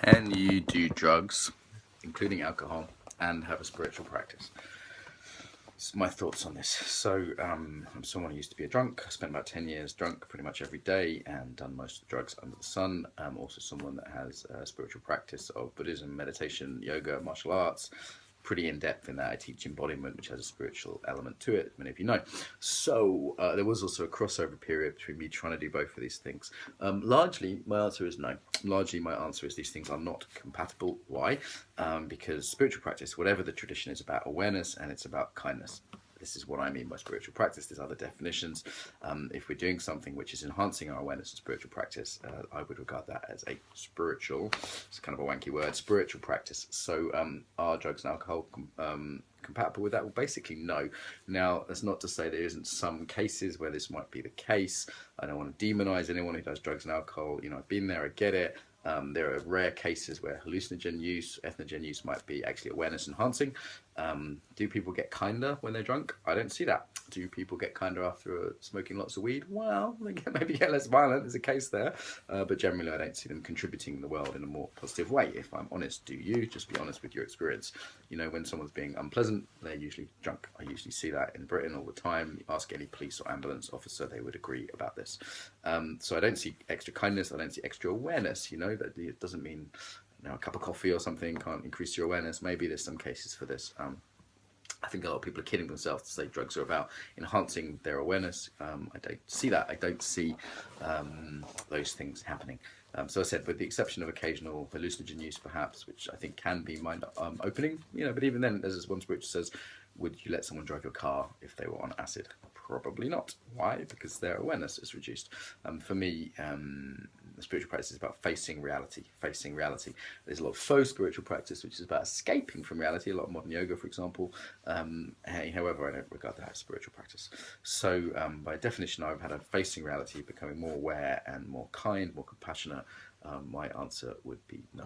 Can you do drugs, including alcohol, and have a spiritual practice? So my thoughts on this. So I'm someone who used to be a drunk. I spent about 10 years drunk pretty much every day and done most of the drugs under the sun. I'm also someone that has a spiritual practice of Buddhism, meditation, yoga, martial arts. Pretty in depth in that. I teach embodiment, which has a spiritual element to it, many of you know. So there was also a crossover period between me trying to do both of these things. Largely, my answer is no. Largely, my answer is these things are not compatible. Why? Because spiritual practice, whatever the tradition, is about awareness and it's about kindness. This is what I mean by spiritual practice. There's other definitions. If we're doing something which is enhancing our awareness and spiritual practice, I would regard that as a spiritual, it's kind of a wanky word, spiritual practice. So are drugs and alcohol compatible with that? Well, basically no. Now, that's not to say there isn't some cases where this might be the case. I don't want to demonize anyone who does drugs and alcohol. You know, I've been there, I get it. There are rare cases where hallucinogen use, ethnogen use might be actually awareness enhancing. Do people get kinder when they're drunk? I don't see that. Do people get kinder after smoking lots of weed? Well, they maybe get less violent. There's a case there. But generally, I don't see them contributing in the world in a more positive way. If I'm honest, do you? Just be honest with your experience. You know, when someone's being unpleasant, they're usually drunk. I usually see that in Britain all the time. Ask any police or ambulance officer, they would agree about this. So I don't see extra kindness. I don't see extra awareness. You know, that it doesn't mean, you know, a cup of coffee or something can't increase your awareness. Maybe there's some cases for this. I think a lot of people are kidding themselves to say drugs are about enhancing their awareness. I don't see that. I don't see those things happening. So I said, with the exception of occasional hallucinogen use, perhaps, which I think can be mind opening, you know, but even then, there's this one which says, would you let someone drive your car if they were on acid? Probably not. Why? Because their awareness is reduced. For me, the spiritual practice is about facing reality. Facing reality. There's a lot of faux spiritual practice, which is about escaping from reality. A lot of modern yoga, for example. However, I don't regard that as spiritual practice. So, by definition, I've had a facing reality, becoming more aware and more kind, more compassionate. My answer would be no.